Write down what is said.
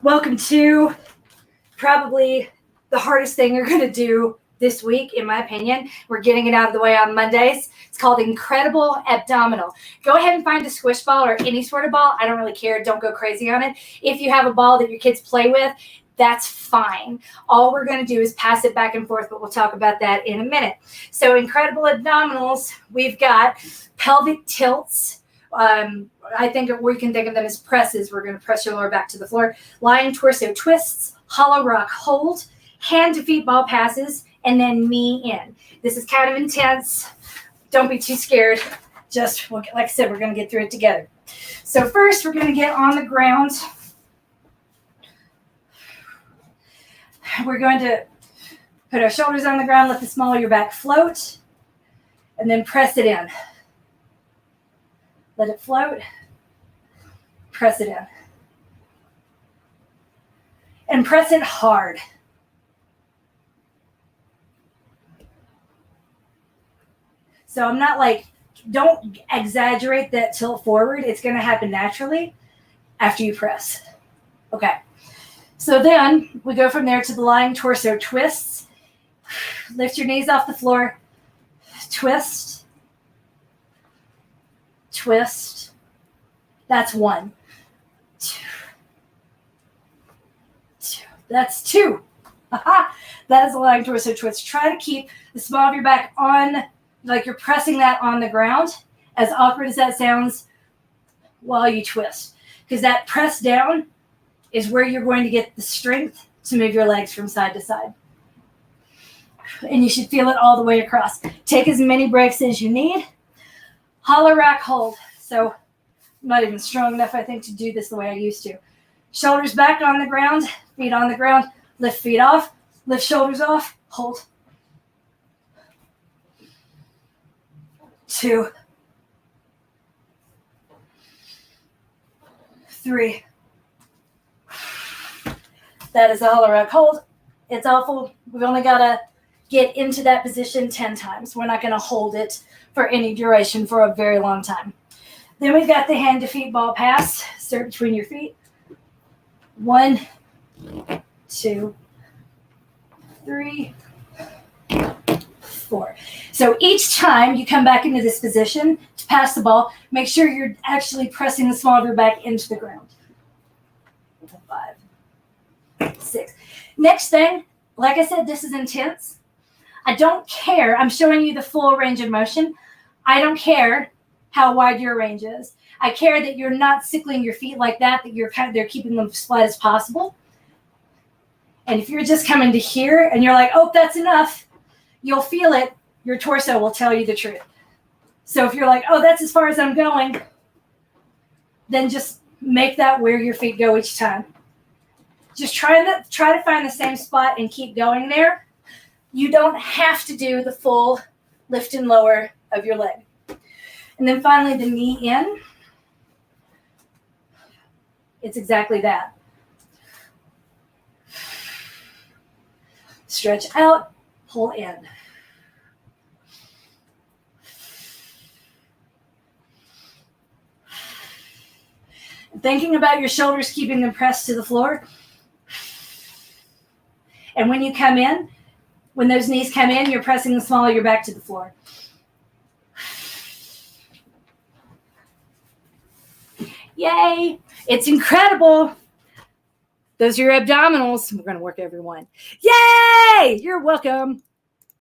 Welcome to probably the hardest thing you're going to do this week, in my opinion. We're getting it out of the way on Mondays. It's called Incredible Abdominal. Go ahead and find a squish ball or any sort of ball. I don't really care. Don't go crazy on it. If you have a ball that your kids play with, that's fine. All we're going to do is pass it back and forth, but we'll talk about that in a minute. So incredible abdominals, we've got pelvic tilts. I think we can think of them as presses. We're going to press your lower back to the floor. Lying torso twists, hollow rock hold, hand to feet ball passes, and then knee in. This is kind of intense. Don't be too scared. Just, like I said, we're going to get through it together. So first, we're going to get on the ground. We're going to put our shoulders on the ground, let the small of your back float, and then press it in. Let it float. Press it in. And press it hard. So I'm not like, don't exaggerate that tilt forward. It's going to happen naturally after you press. Okay. So then we go from there to the lying torso twists. Lift your knees off the floor. Twist. Twist. That's one. Two. That's two. Aha. That is a lying torso twist. Try to keep the small of your back on, like you're pressing that on the ground, as awkward as that sounds, while you twist. Because that press down is where you're going to get the strength to move your legs from side to side. And you should feel it all the way across. Take as many breaths as you need. Hollow rock hold. So I'm not even strong enough, I think, to do this the way I used to. Shoulders back on the ground, feet on the ground, lift feet off, lift shoulders off, hold. 2, 3. That is a hollow rock hold. It's awful. We've only got to get into that position 10 times. We're not going to hold it for any duration for a very long time. Then we've got the hand to feet ball pass. Start between your feet. 1, 2, 3, 4. So each time you come back into this position to pass the ball, make sure you're actually pressing the small of your back into the ground. 5, 6. Next thing, like I said, this is intense. I don't care. I'm showing you the full range of motion. I don't care how wide your range is. I care that you're not sickling your feet like that they're keeping them as flat as possible. And if you're just coming to here and you're like, oh, that's enough, you'll feel it. Your torso will tell you the truth. So if you're like, oh, that's as far as I'm going, then just make that where your feet go each time. Just try to find the same spot and keep going there. You don't have to do the full lift and lower of your leg. And then finally, the knee in. It's exactly that. Stretch out, pull in. Thinking about your shoulders, keeping them pressed to the floor. And when you come in, when those knees come in, you're pressing the small of your back to the floor. Yay! It's incredible. Those are your abdominals. We're going to work every one. Yay! You're welcome.